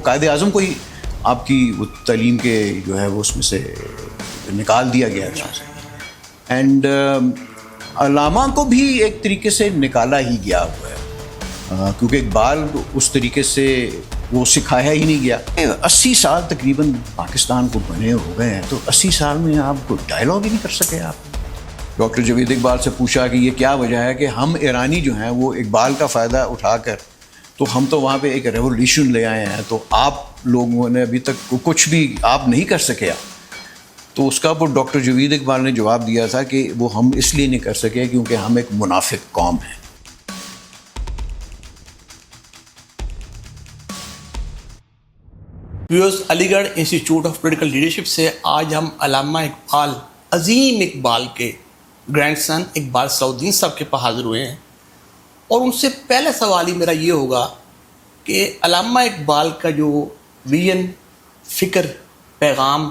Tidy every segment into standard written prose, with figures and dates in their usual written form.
قائد اعظم کو ہی آپ کی وہ تعلیم کے جو ہے وہ اس میں سے نکال دیا گیا ہے. اینڈ علامہ کو بھی ایک طریقے سے نکالا ہی گیا ہوا ہے کیونکہ اقبال اس طریقے سے وہ سکھایا ہی نہیں گیا. 80 سال تقریباً پاکستان کو بنے ہو گئے ہیں تو 80 سال میں آپ ڈائلاگ ہی نہیں کر سکے. آپ ڈاکٹر جاوید اقبال سے پوچھا کہ یہ کیا وجہ ہے کہ ہم ایرانی جو ہیں وہ اقبال کا فائدہ اٹھا کر تو ہم تو وہاں پہ ایک ریولیوشن لے آئے ہیں تو آپ لوگوں نے ابھی تک کچھ بھی آپ نہیں کر سکے. تو اس کا وہ ڈاکٹر جاوید اقبال نے جواب دیا تھا کہ وہ ہم اس لیے نہیں کر سکے کیونکہ ہم ایک منافق قوم ہیں. ویورز، علی گڑھ انسٹیٹیوٹ آف پولیٹیکل لیڈرشپ سے آج ہم علامہ اقبال، عظیم اقبال کے گرینڈ سن اقبال صلاح الدین صاحب کے پاس حاضر ہوئے ہیں، اور ان سے پہلا سوال ہی میرا یہ ہوگا کہ علامہ اقبال کا جو ویژن، فکر، پیغام،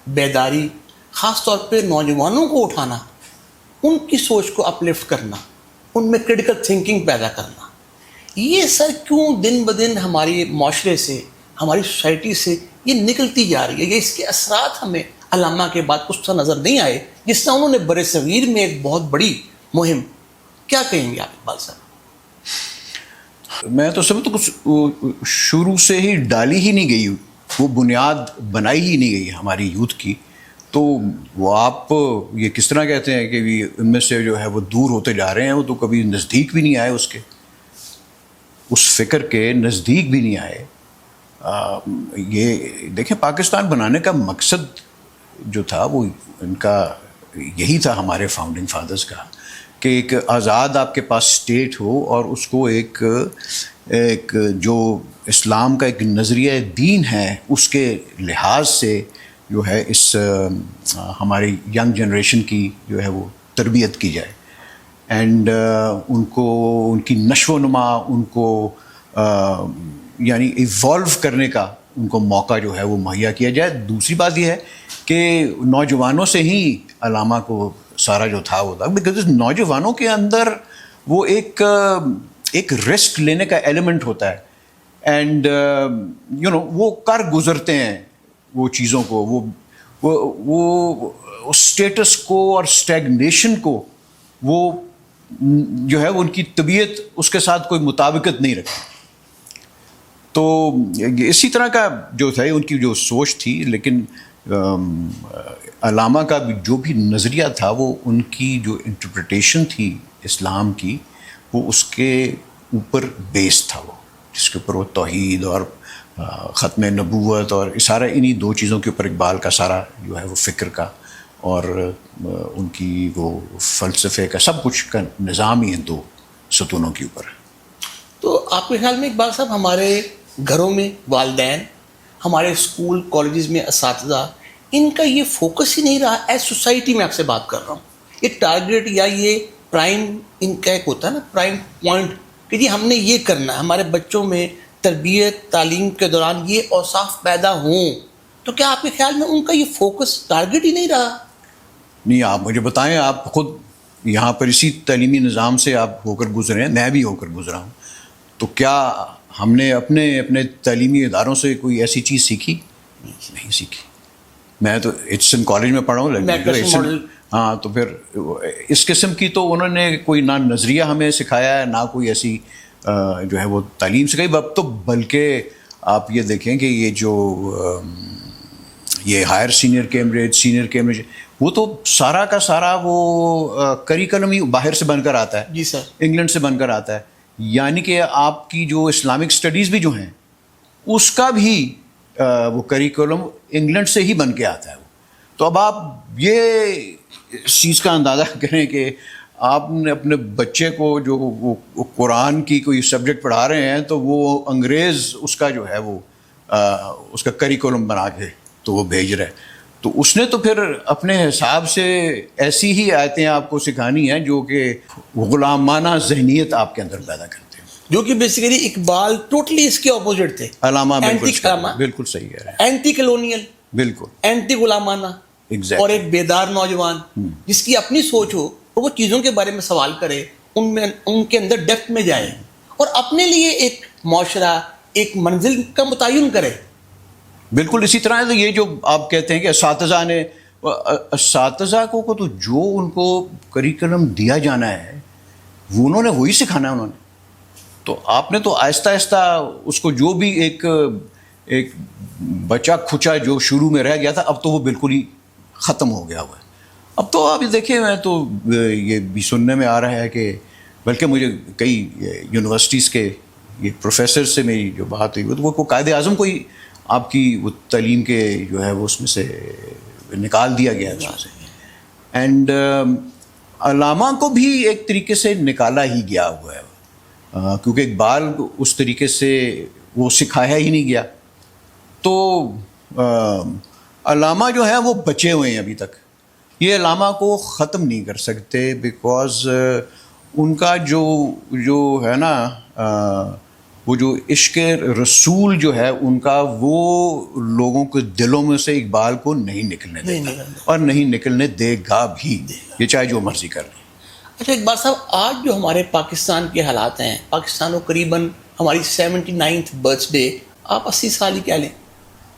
بیداری، خاص طور پہ نوجوانوں کو اٹھانا، ان کی سوچ کو اپلفٹ کرنا، ان میں کریٹیکل تھنکنگ پیدا کرنا، یہ سر کیوں دن بدن ہماری معاشرے سے، ہماری سوسائٹی سے یہ نکلتی جا رہی ہے؟ یہ اس کے اثرات ہمیں علامہ کے بعد اس طرح نظر نہیں آئے جس طرح انہوں نے بر صغیر میں ایک بہت بڑی مہم. کیا کہیں گے آپ اقبال صاحب؟ میں تو سمجھتا ہوں کچھ شروع سے ہی ڈالی ہی نہیں گئی، وہ بنیاد بنائی ہی نہیں گئی ہماری یوتھ کی. تو وہ آپ یہ کس طرح کہتے ہیں کہ ان میں سے جو ہے وہ دور ہوتے جا رہے ہیں، وہ تو کبھی نزدیک بھی نہیں آئے، اس فکر کے نزدیک بھی نہیں آئے. یہ دیکھیں، پاکستان بنانے کا مقصد جو تھا وہ ان کا یہی تھا، ہمارے فاؤنڈنگ فادرز کا، کہ ایک آزاد آپ کے پاس اسٹیٹ ہو اور اس کو ایک جو اسلام کا ایک نظریہ دین ہے اس کے لحاظ سے جو ہے اس ہماری ینگ جنریشن کی جو ہے وہ تربیت کی جائے، اینڈ ان کی نشو و نما، ان کو یعنی ایوالو کرنے کا ان کو موقع جو ہے وہ مہیا کیا جائے. دوسری بات یہ ہے کہ نوجوانوں سے ہی علامہ کو سارا جو تھا وہ تھا، بیکاز نوجوانوں کے اندر وہ ایک رسک لینے کا ایلیمنٹ ہوتا ہے، اینڈ وہ کر گزرتے ہیں وہ چیزوں کو، وہ اسٹیٹس کو اور اسٹیگنیشن کو، وہ جو ہے وہ ان کی طبیعت اس کے ساتھ کوئی مطابقت نہیں رکھتی. تو اسی طرح کا جو تھا ان کی جو سوچ تھی، لیکن علامہ کا جو بھی نظریہ تھا وہ ان کی جو انٹرپریٹیشن تھی اسلام کی، وہ اس کے اوپر بیس تھا، وہ جس کے اوپر وہ توحید اور ختم نبوت اور سارا انہی دو چیزوں کے اوپر اقبال کا سارا جو ہے وہ فکر کا اور ان کی وہ فلسفے کا سب کچھ کا نظام ہی دو ستونوں کے اوپر. تو آپ کے خیال میں اقبال صاحب ہمارے گھروں میں والدین، ہمارے اسکول کالجز میں اساتذہ، ان کا یہ فوکس ہی نہیں رہا ایز سوسائٹی؟ میں آپ سے بات کر رہا ہوں، یہ ٹارگیٹ یا یہ پرائم ان کا ایک ہوتا ہے نا پرائم پوائنٹ کہ جی ہم نے یہ کرنا ہے، ہمارے بچوں میں تربیت تعلیم کے دوران یہ اوصاف پیدا ہوں. تو کیا آپ کے خیال میں ان کا یہ فوکس ٹارگیٹ ہی نہیں رہا؟ نہیں، آپ مجھے بتائیں، آپ خود یہاں پر اسی تعلیمی نظام سے آپ ہو کر گزرے ہیں، میں بھی ہو کر گزرا ہوں، تو کیا ہم نے اپنے تعلیمی اداروں سے کوئی ایسی چیز سیکھی؟ نہیں سیکھی. میں تو ایچسن کالج میں پڑھا ہوں، ہاں، تو پھر اس قسم کی تو انہوں نے کوئی نہ نظریہ ہمیں سکھایا ہے، نہ کوئی ایسی جو ہے وہ تعلیم سکھائی. اب تو بلکہ آپ یہ دیکھیں کہ یہ جو یہ ہائر سینئر کیمبرج وہ تو سارا کا سارا وہ کریکلم ہی باہر سے بن کر آتا ہے. جی سر، انگلینڈ سے بن کر آتا ہے. یعنی کہ آپ کی جو اسلامک اسٹڈیز بھی جو ہیں اس کا بھی وہ کریکولم انگلینڈ سے ہی بن کے آتا ہے. تو اب آپ یہ اس چیز کا اندازہ کریں کہ آپ نے اپنے بچے کو جو وہ قرآن کی کوئی سبجیکٹ پڑھا رہے ہیں تو وہ انگریز اس کا جو ہے وہ اس کا کریکولم بنا کے تو وہ بھیج رہے ہیں. تو اس نے تو پھر اپنے حساب سے ایسی ہی آیتیں آپ کو سکھانی ہیں جو کہ غلامانہ ذہنیت آپ کے اندر پیدا کرتے ہیں، جو کہ بیسیکلی اقبال ٹوٹلی اس کے اپوزٹ تھے. علامہ بالکل صحیح ہے، اینٹی کلونیل، بالکل اینٹی غلامانہ، اور ایک بیدار نوجوان جس کی اپنی سوچ ہو اور وہ چیزوں کے بارے میں سوال کرے، ان کے اندر ڈیپتھ میں جائے اور اپنے لیے ایک معاشرہ، ایک منزل کا متعین کرے. بالکل اسی طرح ہے. یہ جو آپ کہتے ہیں کہ اساتذہ نے، اساتذہ کو تو جو ان کو کریکلم دیا جانا ہے وہ انہوں نے وہی سکھانا ہے انہوں نے. تو آپ نے تو آہستہ آہستہ اس کو، جو بھی ایک بچا کھچا جو شروع میں رہ گیا تھا، اب تو وہ بالکل ہی ختم ہو گیا ہوا ہے. اب تو آپ دیکھیں، میں تو یہ بھی سننے میں آ رہا ہے کہ بلکہ مجھے کئی یونیورسٹیز کے یہ پروفیسر سے میری جو بات ہوئی، وہ قائد اعظم کو ہی آپ کی وہ تعلیم کے جو ہے وہ اس میں سے نکال دیا گیا ہے اس میں سے. اینڈ علامہ کو بھی ایک طریقے سے نکالا ہی گیا ہوا ہے، کیونکہ اقبال اس طریقے سے وہ سکھایا ہی نہیں گیا. تو علامہ جو ہے وہ بچے ہوئے ہیں ابھی تک. یہ علامہ کو ختم نہیں کر سکتے، بیکاز ان کا جو ہے نا وہ جو عشق رسول جو ہے ان کا، وہ لوگوں کے دلوں میں سے اقبال کو نہیں نکلنے دیتا اور نہیں نکلنے دے گا بھی، یہ چاہے جو مرضی کر لیں. اچھا اقبال صاحب، آج جو ہمارے پاکستان کے حالات ہیں، پاکستان کو قریباً ہماری 79th برتھ ڈے، آپ 80 سال ہی کہہ لیں.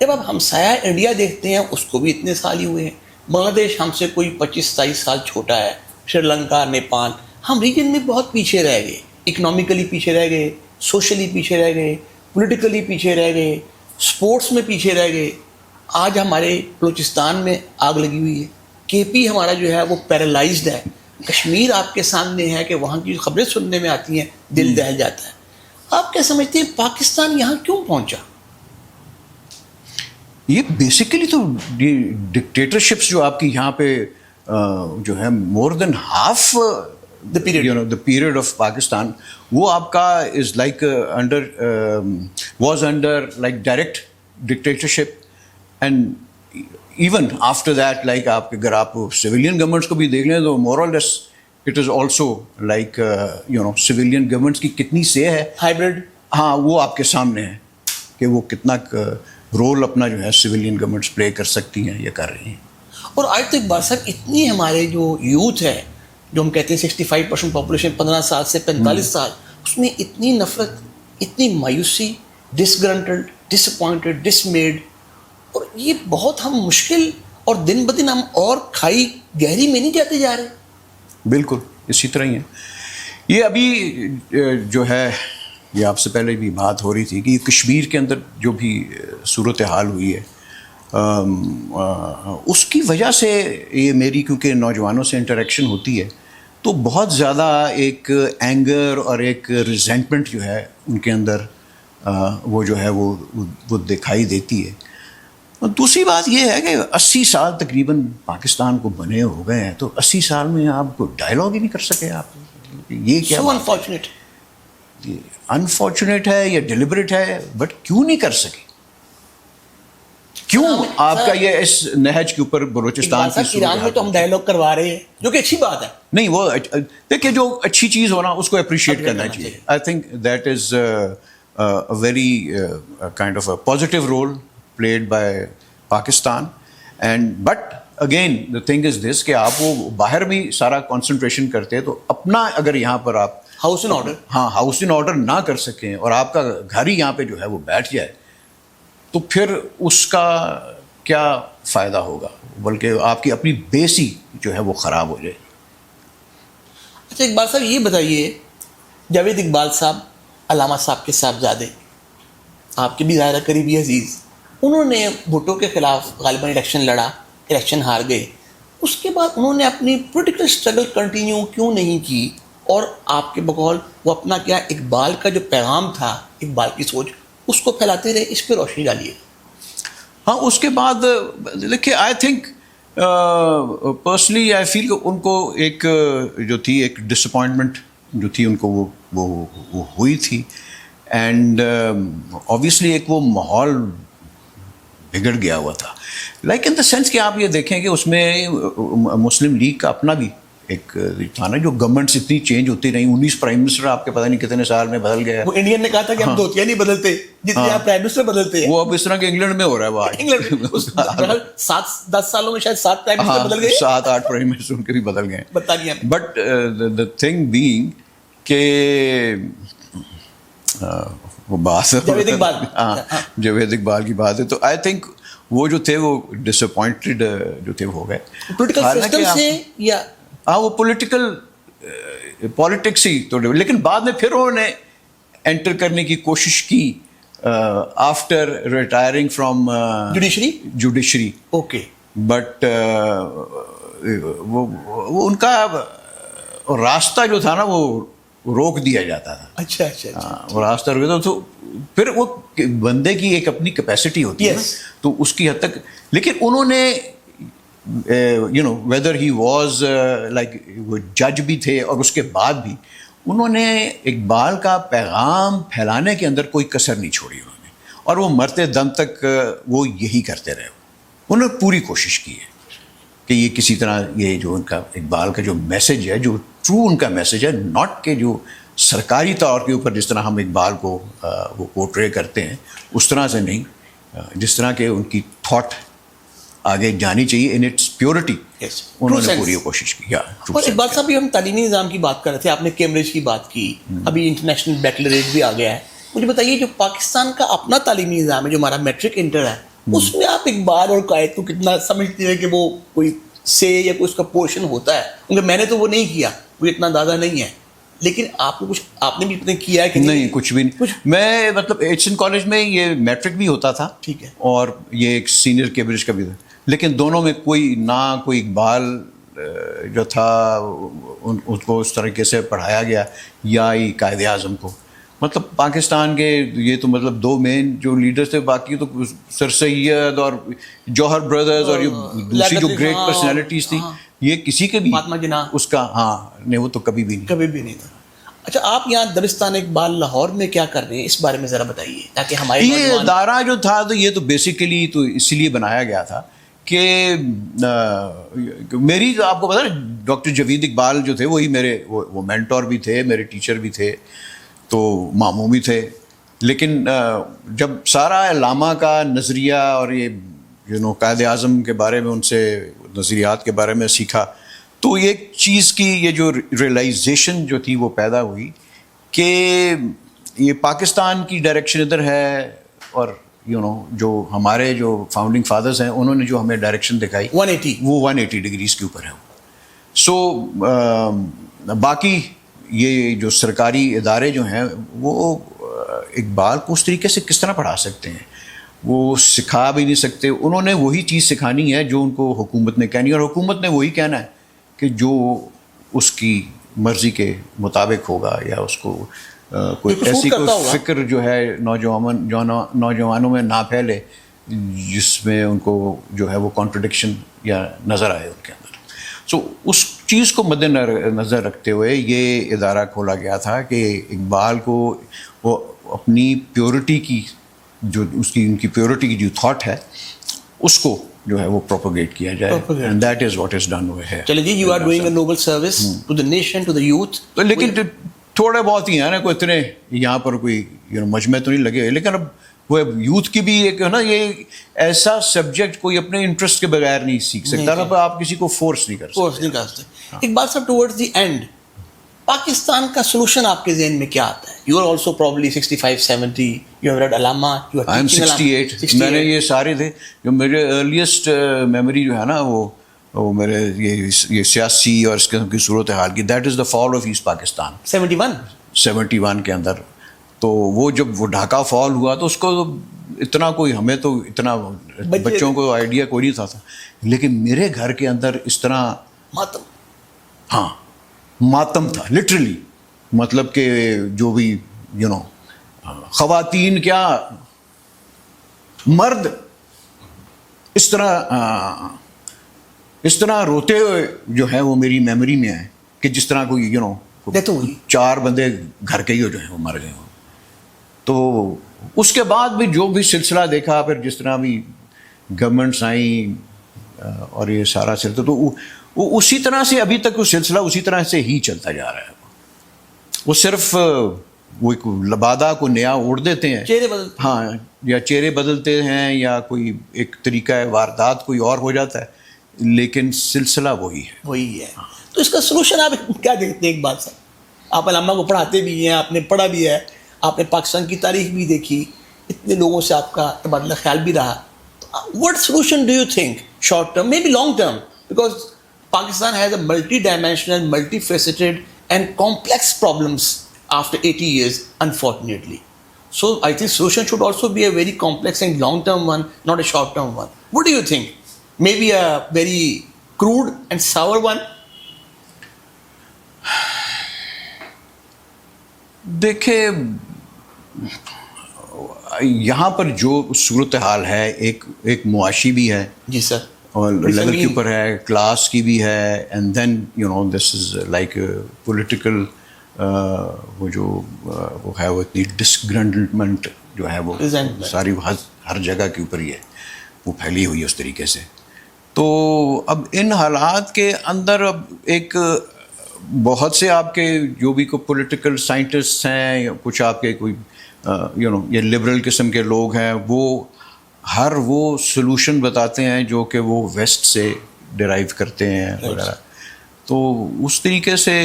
جب آپ ہمسایہ انڈیا دیکھتے ہیں، اس کو بھی اتنے سال ہی ہوئے ہیں. بنگلہ دیش ہم سے کوئی 25-27 سال چھوٹا ہے. سری لنکا، نیپال، ہم ریجن میں بہت پیچھے رہ گئے. اکنامکلی پیچھے رہ گئے، سوشلی پیچھے رہ گئے، پولیٹیکلی پیچھے رہ گئے، سپورٹس میں پیچھے رہ گئے. آج ہمارے بلوچستان میں آگ لگی ہوئی ہے. کے پی ہمارا جو ہے وہ پیرالائزڈ ہے. کشمیر آپ کے سامنے ہے کہ وہاں کی خبریں سننے میں آتی ہیں دل دہل جاتا ہے. آپ کیا سمجھتے ہیں پاکستان یہاں کیوں پہنچا؟ یہ بیسیکلی تو ڈکٹیٹرشپس جو آپ کی یہاں پہ جو ہے more than half the period of Pakistan, وہ آپ کا is like was under like direct dictatorship. And even after that, like آپ اگر آپ سویلین گورنمنٹس کو بھی دیکھ لیں تو more or less it is also like civilian governments کی کتنی سے ہے ہائیبرڈ. ہاں، وہ آپ کے سامنے ہے کہ وہ کتنا رول اپنا جو ہے سویلین گورنمنٹس پلے کر سکتی ہیں یا کر رہی ہیں. اور آج تک بات صاحب، اتنی ہمارے جو یوتھ ہے، جو ہم کہتے ہیں 65% پاپولیشن 15 سال سے 45 سال، اس میں اتنی نفرت، اتنی مایوسی، ڈسگرنٹڈ، ڈس اپوائنٹڈ، ڈسمیڈ، اور یہ بہت ہم مشکل، اور دن بدن ہم اور کھائی گہری میں نہیں جاتے جا رہے. بالکل اسی طرح ہی ہے. یہ ابھی جو ہے، یہ آپ سے پہلے بھی بات ہو رہی تھی کہ کشمیر کے اندر جو بھی صورتحال ہوئی ہے، اس کی وجہ سے یہ میری، کیونکہ نوجوانوں سے انٹریکشن ہوتی ہے تو بہت زیادہ ایک اینگر اور ایک ریزینٹمنٹ جو ہے ان کے اندر وہ جو ہے وہ دکھائی دیتی ہے. دوسری بات یہ ہے کہ 80 سال تقریباً پاکستان کو بنے ہو گئے ہیں، تو 80 سال میں آپ کو ڈائلاگ ہی نہیں کر سکے. آپ یہ کیا انفارچونیٹ، انفارچونیٹ ہے یا ڈیلیبریٹ ہے، بٹ کیوں نہیں کر سکے؟ کیوں آپ کا یہ اس نہج کے اوپر بلوچستان کی ایران میں تو ہم ڈائلاگ کروا رہے ہیں، جو کہ اچھی بات ہے. نہیں، وہ دیکھیں، جو اچھی چیز ہونا اس کو اپریشیٹ کرنا چاہیے. I think that is very kind of a positive role played by Pakistan. And but again the thing is this کہ آپ وہ باہر بھی سارا کانسنٹریشن کرتے ہیں، تو اپنا اگر یہاں پر آپ ہاؤس ان آرڈر، ہاں ہاؤس ان آرڈر نہ کر سکیں اور آپ کا گھر ہی یہاں پہ جو ہے وہ بیٹھ جائے، تو پھر اس کا کیا فائدہ ہوگا؟ بلکہ آپ کی اپنی بیس ہی جو ہے وہ خراب ہو جائے. اچھا اقبال صاحب، یہ بتائیے، جاوید اقبال صاحب علامہ صاحب کے صاحبزادے، آپ کے بھی ظاہرہ قریبی عزیز، انہوں نے بھٹو کے خلاف غالباً الیکشن لڑا، الیکشن ہار گئے. اس کے بعد انہوں نے اپنی پولیٹیکل اسٹرگل کنٹینیو کیوں نہیں کی؟ اور آپ کے بقول وہ اپنا کیا اقبال کا جو پیغام تھا، اقبال کی سوچ، اس کو پھیلاتے رہے؟ اس پہ روشنی ڈالیے. ہاں، اس کے بعد دیکھیے، آئی تھنک پرسنلی آئی فیل کہ ان کو ایک جو تھی ایک ڈس اپوائنٹمنٹ جو تھی ان کو وہ ہوئی تھی. اینڈ آبویسلی ایک وہ ماحول بگڑ گیا ہوا تھا، لائک ان دا سینس کہ آپ یہ دیکھیں کہ اس میں مسلم لیگ کا اپنا بھی ایک تھا نا، جو گورنمنٹس اتنی چینج ہوتی رہی، 19 پرائم منسٹر آپ کے پتہ نہیں کتنے سال میں بدل گئے. وہ انڈین نے کہا تھا کہ ہم دھوتیاں نہیں بدلتے جتنے آپ پرائم منسٹر بدلتے ہیں. وہ اب اس طرح کے انگلینڈ میں ہو رہا ہے. وہ انگلینڈ 7-10 سالوں میں شاید 7 پرائم منسٹر بدل گئے، 7-8 پرائم منسٹر ان کے بھی بدل گئے. برطانیہ میں. بٹ دا تھنگ بینگ کہ وہ بات جاوید اقبال. ہاں جاوید اقبال کی بات ہے. تو آئی تھنک وہ جو تھے وہ ڈس اپوائنٹڈ جو تھے وہ ہو گئے پولیٹیکل سسٹم سے یا ہاں وہ پالیٹکس ہی تو, لیکن بعد میں پھر انہوں نے انٹر کرنے کی کوشش کی after retiring from judiciary. Okay. But وہ ان کا راستہ جو تھا نا وہ روک دیا جاتا تھا. اچھا اچھا اچھا. وہ راستہ روک دیتا تو پھر وہ بندے کی ایک اپنی کیپیسٹی ہوتی ہے تو اس کی حد تک. لیکن انہوں نے ویدر ہی واز لائک وہ جج بھی تھے اور اس کے بعد بھی انہوں نے اقبال کا پیغام پھیلانے کے اندر کوئی کسر نہیں چھوڑی انہوں نے, اور وہ مرتے دم تک وہ یہی کرتے رہے. انہوں نے پوری کوشش کی ہے کہ یہ کسی طرح یہ جو ان کا اقبال کا جو میسج ہے, جو ٹرو ان کا میسج ہے, ناٹ کہ جو سرکاری طور کے اوپر جس طرح ہم اقبال کو وہ پورٹرے کرتے ہیں اس طرح سے نہیں, جس طرح کہ ان کی تھاٹ آگے جانی چاہیے ان اٹس پیورٹی. انہوں نے پوری کوشش کی. اور اقبال صاحب بھی ہم تعلیمی نظام کی بات کر رہے تھے, آپ نے کیمبرج کی بات کی, ابھی انٹرنیشنل بیکلریٹ بھی آ گیا ہے. مجھے بتائیے جو پاکستان کا اپنا تعلیمی نظام ہے جو ہمارا میٹرک انٹر ہے, اس میں آپ اقبال اور قائد کو کتنا سمجھتے ہیں کہ وہ کوئی سے یا کوئی اس کا پورشن ہوتا ہے؟ کیونکہ میں نے تو وہ نہیں کیا, مجھے اتنا اندازہ نہیں ہے, لیکن آپ کو کچھ آپ نے بھی اتنا کیا ہے کہ نہیں؟ کچھ بھی نہیں. میں مطلب ایچ این کالج میں یہ میٹرک بھی ہوتا تھا, ٹھیک ہے, اور یہ ایک سینئر کیمبرج کا بھی تھا, لیکن دونوں میں کوئی نہ کوئی اقبال جو تھا اس کو اس طریقے سے پڑھایا گیا یا ہی قائد اعظم کو. مطلب پاکستان کے یہ تو مطلب دو مین جو لیڈرز تھے, باقی تو سر سید اور جوہر بردرز اور یہ دوسری جو گریٹ پرسنالٹیز تھیں, یہ کسی کے بھی اس کا نہیں, وہ تو کبھی بھی نہیں تھا. اچھا, آپ یہاں دبستان اقبال لاہور میں کیا کر رہے ہیں, اس بارے میں ذرا بتائیے تاکہ ہمارے یہ ادارہ جو تھا تو یہ تو بیسیکلی تو اسی لیے بنایا گیا تھا کہ میری آپ کو پتا ہے ڈاکٹر جاوید اقبال جو تھے وہی میرے وہ مینٹور بھی تھے, میرے ٹیچر بھی تھے, تو ماموں بھی تھے. لیکن جب سارا علامہ کا نظریہ اور یہ قائد اعظم کے بارے میں ان سے نظریات کے بارے میں سیکھا, تو ایک چیز کی یہ جو ریئلائزیشن جو تھی وہ پیدا ہوئی کہ یہ پاکستان کی ڈائریکشن ادھر ہے, اور جو ہمارے جو فاؤنڈنگ فادرز ہیں انہوں نے جو ہمیں ڈائریکشن دکھائی 180 وہ 180 ڈگریز کے اوپر ہے. سو باقی یہ جو سرکاری ادارے جو ہیں وہ اقبال کو اس طریقے سے کس طرح پڑھا سکتے ہیں, وہ سکھا بھی نہیں سکتے. انہوں نے وہی چیز سکھانی ہے جو ان کو حکومت نے کہنی ہے, اور حکومت نے وہی کہنا ہے کہ جو اس کی مرضی کے مطابق ہوگا, یا اس کو کوئی ایسی کوئی فکر جو ہے نوجوانوں میں نہ پھیلے جس میں ان کو جو ہے وہ کانٹرڈکشن یا نظر آئے ان کے اندر. سو اس چیز کو مد نظر رکھتے ہوئے یہ ادارہ کھولا گیا تھا کہ اقبال کو وہ اپنی پیورٹی کی جو ان کی پیورٹی کی جو تھاٹ ہے اس کو جو ہے وہ پروپیگیٹ کیا جائے, and that is what is done ہے. چلیں جی, you are doing a noble service to the nation, to the youth. تو لیکن تھوڑے بہت ہی ہیں نا, کوئی اتنے یہاں پر کوئی مجمع تو نہیں لگے, لیکن اب وہ یوتھ کی بھی ایک ہے نا, یہ ایسا سبجیکٹ کوئی اپنے انٹرسٹ کے بغیر نہیں سیکھ سکتا نا, آپ کسی کو فورس نہیں کر سکتے. اقبال صاحب, ٹورڈز دی اینڈ پاکستان کا سولوشن آپ کے ذہن میں کیا آتا ہے؟ You are also probably 65-70, you have read علامہ, یو آر ٹیچنگ. 68. میں نے یہ سارے تھے جو میرے ارلیسٹ میموری جو ہے نا وہ میرے یہ سیاسی اور اس قسم کی صورت حال کی, that is the fall of East Pakistan 71 کے اندر. تو وہ جب وہ ڈھاکہ فال ہوا تو اس کو اتنا کوئی ہمیں تو اتنا بچوں کو آئیڈیا کوئی نہیں تھا, لیکن میرے گھر کے اندر اس طرح ماتم تھا لٹرلی. مطلب کہ جو بھی خواتین کیا مرد اس طرح روتے ہوئے جو ہے وہ میری میموری میں ہے کہ جس طرح کوئی 4 بندے گھر کے ہی جو ہیں وہ مر گئے ہوں. تو اس کے بعد بھی جو بھی سلسلہ دیکھا, پھر جس طرح بھی گورنمنٹس آئیں اور یہ سارا سلسلہ, تو وہ اسی طرح سے ابھی تک وہ سلسلہ اسی طرح سے ہی چلتا جا رہا ہے. وہ صرف وہ ایک لبادہ کو نیا اوڑھ دیتے ہیں, یا چہرے بدلتے ہیں, یا کوئی ایک طریقہ واردات کوئی اور ہو جاتا ہے, لیکن سلسلہ وہی ہے. تو اس کا سولوشن آپ کیا دیکھتے ہیں اقبال صاحب؟ آپ علامہ کو پڑھاتے بھی ہیں, آپ نے پڑھا بھی ہے, آپ نے پاکستان کی تاریخ بھی دیکھی, اتنے لوگوں سے آپ کا تبادلہ خیال بھی رہا. What solution do you think, short term, maybe long term? Because Pakistan has a multi-dimensional, multifaceted and complex problems after 80 years, unfortunately. So I think solution should also be a very complex and long-term one, not a short-term one. What do you think? Maybe a very crude and sour one? دیکھیں, یہاں پر جو صورتحال ہے ایک معاشی بھی ہے, جی سر, اور لیول کے اوپر ہے, کلاس کی بھی ہے, and then you know this is like political, وہ ہے وہ اتنی ڈسگرنڈمنٹ جو ہے وہ ساری ہر جگہ کے اوپر ہی ہے, وہ پھیلی ہوئی ہے اس طریقے سے. تو اب ان حالات کے اندر اب ایک بہت سے آپ کے جو بھی کوئی پولیٹیکل سائنٹسٹ ہیں یا کچھ آپ کے کوئی یو نو یہ لبرل قسم کے لوگ ہیں, وہ سلوشن بتاتے ہیں جو کہ وہ ویسٹ سے ڈرائیو کرتے ہیں وغیرہ. تو اس طریقے سے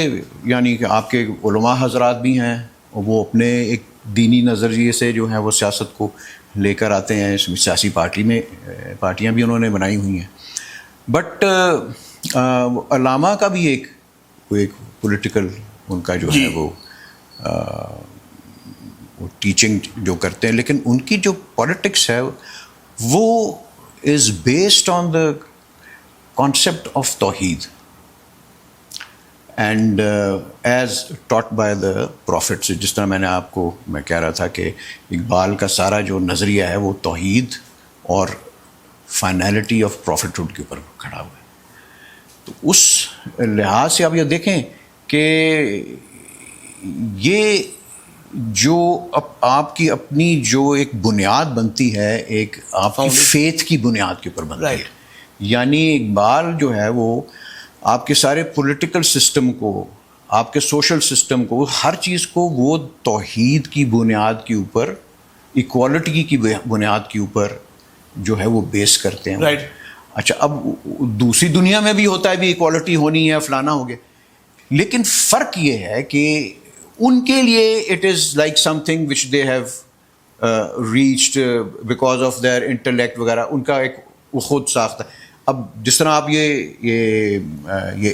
یعنی کہ آپ کے علماء حضرات بھی ہیں, وہ اپنے ایک دینی نظریے سے جو ہے وہ سیاست کو لے کر آتے ہیں. اس میں سیاسی پارٹیاں بھی انہوں نے بنائی ہوئی ہیں. بٹ علامہ کا بھی ایک پولیٹیکل ان کا جو ہے وہ ٹیچنگ جو کرتے ہیں, لیکن ان کی جو پالیٹکس ہے وہ is based on the concept of توحید and as taught by the prophets. جس طرح میں کہہ رہا تھا کہ اقبال کا سارا جو نظریہ ہے وہ توحید اور فائنلٹی آف پروفٹہڈ کے اوپر کھڑا ہوا ہے. تو اس لحاظ سے آپ یہ دیکھیں کہ یہ جو آپ کی اپنی جو ایک بنیاد بنتی ہے, ایک آپ کی فیتھ کی بنیاد کے اوپر بنتی ہے. یعنی اقبال جو ہے وہ آپ کے سارے پولیٹیکل سسٹم کو, آپ کے سوشل سسٹم کو, ہر چیز کو وہ توحید کی بنیاد کے اوپر, ایکوالٹی کی بنیاد کے اوپر جو ہے وہ بیس کرتے ہیں. اچھا, اب دوسری دنیا میں بھی ہوتا ہے, بھی ایکوالٹی ہونی ہے, فلانا ہو گیا, لیکن فرق یہ ہے کہ ان کے لیے it is like something which they have reached because of their intellect وغیرہ, ان کا ایک خود ساختہ. اب جس طرح آپ یہ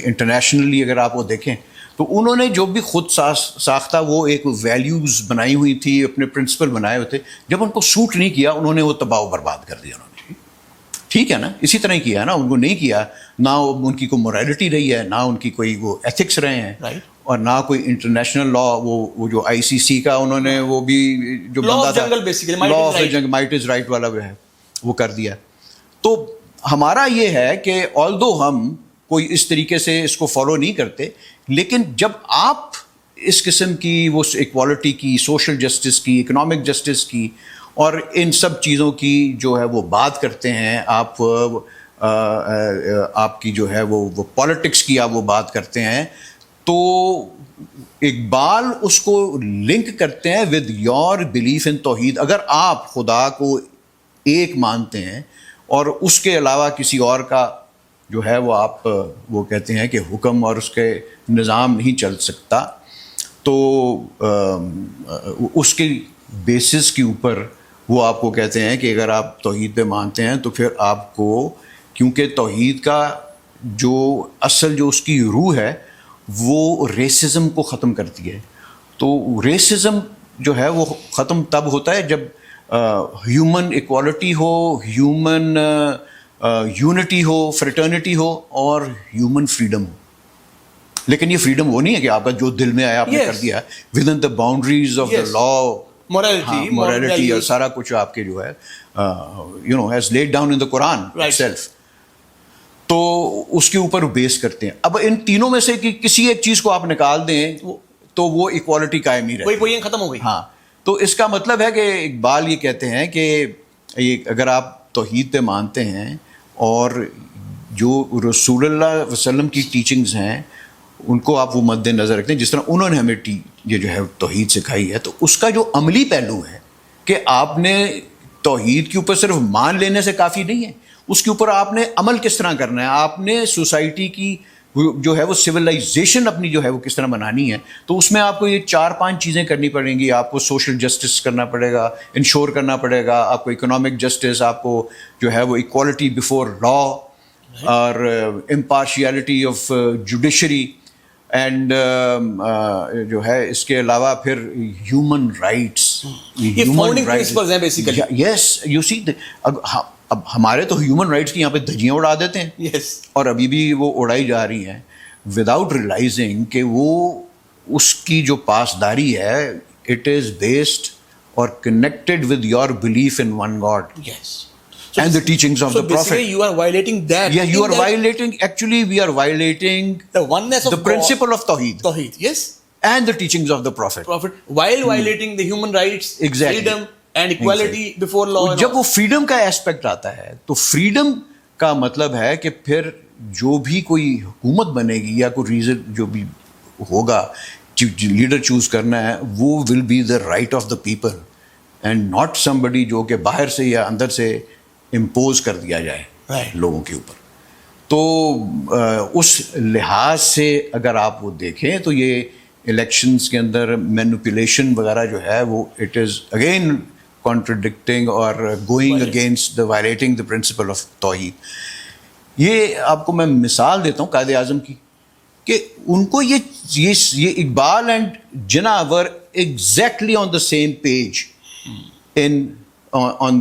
انٹرنیشنلی اگر آپ وہ دیکھیں تو انہوں نے جو بھی خود ساختہ وہ ایک ویلیوز بنائی ہوئی تھی, اپنے پرنسپل بنائے ہوئے تھے, جب ان کو سوٹ نہیں کیا انہوں نے وہ تباہ و برباد کر دیا. انہوں نے ٹھیک ہے نا, اسی طرح ہی کیا ہے نا, ان کو نہیں کیا, نہ ان کی کوئی مورالٹی رہی ہے, نہ ان کی کوئی وہ ایتھکس رہے ہیں, اور نہ کوئی انٹرنیشنل لا, وہ جو ICC کا انہوں نے وہ بھی جو بندہ تھا لا آف جنگل, مائٹ از رائٹ والا وہ ہے, وہ کر دیا. تو ہمارا یہ ہے کہ آلدو ہم کوئی اس طریقے سے اس کو فالو نہیں کرتے, لیکن جب آپ اس قسم کی وہ ایکوالٹی کی, سوشل جسٹس کی, اکنامک جسٹس کی اور ان سب چیزوں کی جو ہے وہ بات کرتے ہیں, آپ کی جو ہے وہ پالیٹکس کی آپ وہ بات کرتے ہیں, تو اقبال اس کو لنک کرتے ہیں ود یور بلیف ان توحید. اگر آپ خدا کو ایک مانتے ہیں اور اس کے علاوہ کسی اور کا جو ہے وہ آپ وہ کہتے ہیں کہ حکم اور اس کے نظام نہیں چل سکتا, تو اس کی بیسس کے اوپر وہ آپ کو کہتے ہیں کہ اگر آپ توحید پہ مانتے ہیں تو پھر آپ کو, کیونکہ توحید کا جو اصل جو اس کی روح ہے وہ ریسزم کو ختم کرتی ہے. تو ریسزم جو ہے وہ ختم تب ہوتا ہے جب ہیومن ایکوالٹی ہو, ہیومن یونٹی ہو, فریٹرنٹی ہو اور ہیومن فریڈم ہو. لیکن یہ فریڈم وہ نہیں ہے کہ آپ کا جو دل میں آیا آپ نے کر دیا, within the boundaries of the law, morality اور سارا کچھ آپ کے جو ہے you know has laid down in the قرآن itself. تو اس کے اوپر بیس کرتے ہیں. اب ان تینوں میں سے کسی ایک چیز کو آپ نکال دیں تو وہ ایکوالٹی قائم نہیں رہتی, وہی ختم ہو گئی. ہاں, تو اس کا مطلب ہے کہ اقبال یہ کہتے ہیں کہ اگر آپ توحید پہ مانتے ہیں اور جو رسول اللہ علیہ وسلم کی ٹیچنگز ہیں ان کو آپ وہ مد نظر رکھتے ہیں, جس طرح انہوں نے ہمیں یہ جو ہے توحید سکھائی ہے, تو اس کا جو عملی پہلو ہے کہ آپ نے توحید کے اوپر صرف مان لینے سے کافی نہیں ہے, اس کے اوپر آپ نے عمل کس طرح کرنا ہے. آپ نے سوسائٹی کی جو ہے وہ سویلائزیشن اپنی جو ہے وہ کس طرح بنانی ہے، تو اس میں آپ کو یہ 4-5 چیزیں کرنی پڑیں گی. آپ کو سوشل جسٹس کرنا پڑے گا، انشور کرنا پڑے گا، آپ کو اکنامک جسٹس، آپ کو جو ہے وہ ایکوالٹی بیفور لا اور امپارشیلٹی آف جوڈیشری، اینڈ جو ہے اس کے علاوہ پھر ہیومن رائٹس. یہ فاؤنڈنگ پرنسپلز ہیں بیسیکلی. یس یو سی، اب ہمارے تو ہیومن رائٹس کی یہاں پہ دھجیاں اڑا دیتے ہیں. یس. اور ابھی بھی وہ اڑائی جا رہی ہیں وداؤٹ ریئلائزنگ کہ وہ اس کی جو پاسداری ہے اٹ از بیسڈ اور connected with your belief in one God Yes. and the teachings of So the prophet. basically you are violating that. Yeah, you are violating, actually we are violating the oneness of the principle of Tawheed Tawheed. Yes. and the teachings of the prophet. Prophet while violating the human rights, Exactly. freedom and equality before law. and جب وہ freedom کا aspect آتا ہے تو freedom کا مطلب ہے کہ پھر جو بھی کوئی حکومت بنے گی یا کوئی ریزن جو بھی ہوگا لیڈر چوز کرنا ہے، وہ will be the right of the people and not somebody جو کہ باہر سے یا اندر سے امپوز کر دیا جائے Right. لوگوں کے اوپر. تو اس لحاظ سے اگر آپ وہ دیکھیں تو یہ الیکشنز کے اندر مینوپولیشن وغیرہ جو ہے وہ اٹ از اگین کانٹرڈکٹنگ اور going against the violating the principle of توحید. یہ آپ کو میں مثال دیتا ہوں قائد اعظم کی کہ ان کو یہ Iqbal and Jinnah were exactly on the same page in on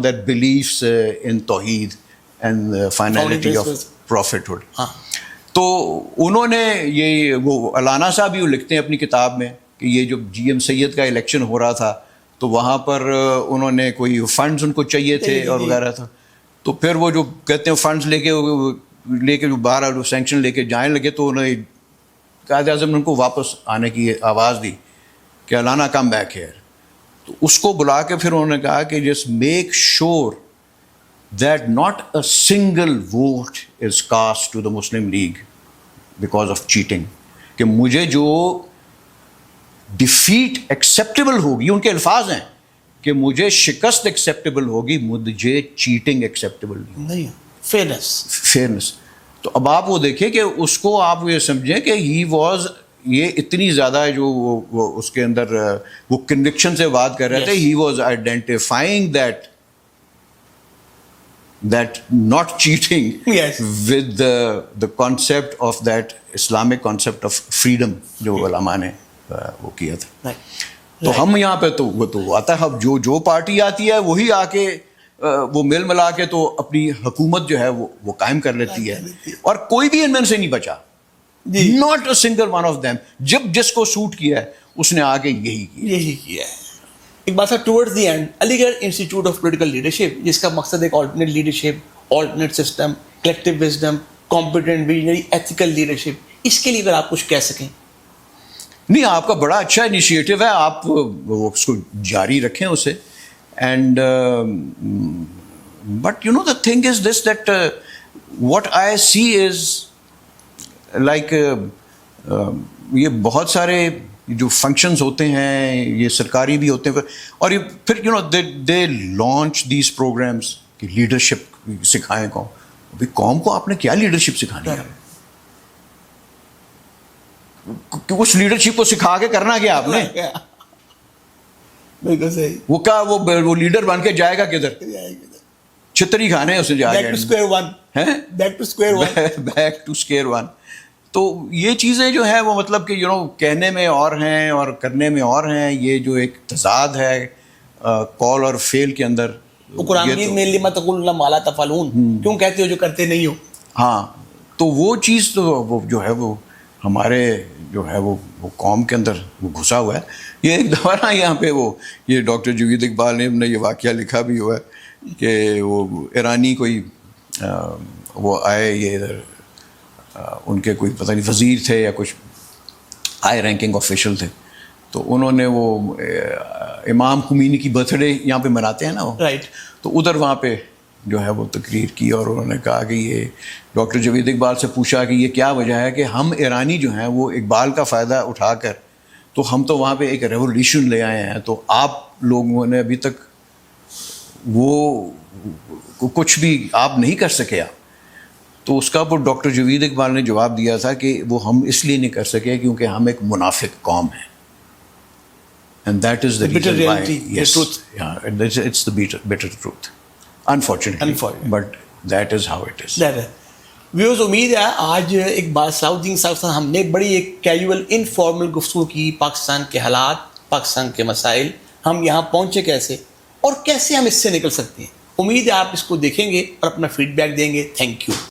their beliefs in Tawheed and the finality of prophethood. تو انہوں نے یہ وہ علانہ صاحب بھی لکھتے ہیں اپنی کتاب میں کہ یہ جو جی ایم سید کا الیکشن ہو رہا تھا تو وہاں پر انہوں نے کوئی فنڈز ان کو چاہیے تھے اور وغیرہ تھا، تو پھر وہ جو کہتے ہیں فنڈز لے کے جو باہر جو سینکشن لے کے جانے لگے تو انہوں نے قائد اعظم نے ان کو واپس آنے کی آواز دی کہ علانہ کم بیک ہیئر. تو اس کو بلا کے پھر انہوں نے کہا کہ just make sure that not a single vote is cast to the Muslim League because of cheating, کہ مجھے جو ڈیفیٹ ایکسیپٹیبل ہوگی، ان کے الفاظ ہیں کہ مجھے شکست ایکسیپٹیبل ہوگی، مجھے چیٹنگ ایکسیپٹیبل نہیں. فیئرنس. تو اب آپ وہ دیکھیں کہ اس کو آپ یہ سمجھیں کہ ہی واز، یہ اتنی زیادہ جو وہ اس کے اندر وہ کنوکشن سے بات کر رہے تھے، he was identifying that not cheating with the concept of that Islamic concept of freedom جو علماء نے وہ کیا تھا. تو ہم یہاں پہ تو وہ تو آتا ہے، اب جو پارٹی آتی ہے وہی آ کے وہ مل ملا کے تو اپنی حکومت جو ہے وہ قائم کر لیتی ہے، اور کوئی بھی ان میں سے نہیں بچا. Not a single one of them. جب جس کو سوٹ کیا ہے اس نے آگے یہی کیا ہے. ایک بات ہے ٹورڈز دی اینڈ علی گڑھ انسٹیٹیوٹ آف پولیٹیکل لیڈرشپ، جس کا مقصد ایک alternate leadership, alternate system, collective wisdom, competent visionary, ethical leadership, اس کے لیے اگر آپ کچھ کہہ سکیں. نہیں، آپ کا بڑا اچھا انیشیٹو ہے، آپ اس کو جاری رکھیں اسے. And but you know the thing is this that what I see is like یہ بہت سارے جو فنکشنز ہوتے ہیں یہ سرکاری بھی ہوتے ہیں، اور یہ پھر you know they launch these programmes کہ لیڈرشپ سکھائیں قوم. ابھی قوم کو آپ نے کیا لیڈرشپ سکھانی ہے؟ کہ اس لیڈرشپ کو سکھا کے کرنا کیا آپ نے؟ بالکل صحیح. وہ کیا وہ لیڈر بن کے جائے گا کدھر؟ چھتری کھانے اسے جا کے بیک ٹو اسکوئر ون. تو یہ چیزیں جو ہیں وہ مطلب کہ کہنے میں اور ہیں اور کرنے میں اور ہیں. یہ جو ایک تضاد ہے کال اور فیل کے اندر. قرآن میں لما تقولون ما لا تفعلون، کیوں کہتے ہو جو کرتے نہیں ہو. ہاں، تو وہ چیز تو وہ جو ہے وہ ہمارے جو ہے وہ قوم کے اندر وہ گھسا ہوا ہے. یہ ایک دفعہ نا یہاں پہ یہ ڈاکٹر جوید اقبال نے یہ واقعہ لکھا بھی ہوا ہے کہ وہ ایرانی کوئی وہ آئے یہ ادھر، ان کے کوئی پتہ نہیں وزیر تھے یا کچھ ہائی رینکنگ آفیشل تھے، تو انہوں نے وہ امام خمینی کی برتھ ڈے یہاں پہ مناتے ہیں نا وہ، رائٹ، تو ادھر وہاں پہ جو ہے وہ تقریر کی، اور انہوں نے کہا کہ یہ ڈاکٹر جوید اقبال سے پوچھا کہ یہ کیا وجہ ہے کہ ہم ایرانی جو ہیں وہ اقبال کا فائدہ اٹھا کر تو ہم تو وہاں پہ ایک ریولیوشن لے آئے ہیں، تو آپ لوگوں نے ابھی تک وہ کچھ بھی آپ نہیں کر سکے. آپ تو اس کا وہ ڈاکٹر جاوید اقبال نے جواب دیا تھا کہ وہ ہم اس لیے نہیں کر سکے کیونکہ ہم ایک منافق قوم ہیں. And that is the bitter reason why. reality, the Yes, truth. yeah, and it's the bitter truth. Unfortunately. But that is how it is. Views امید ہے آج اقبال صلاح الدین صاحب سے ہم نے بڑی ایک کیجول انفارمل گفتگو کی پاکستان کے حالات، پاکستان کے مسائل، ہم یہاں پہنچے کیسے اور کیسے ہم اس سے نکل سکتے ہیں. امید ہے آپ اس کو دیکھیں گے اور اپنا فیڈ بیک دیں گے. Thank you.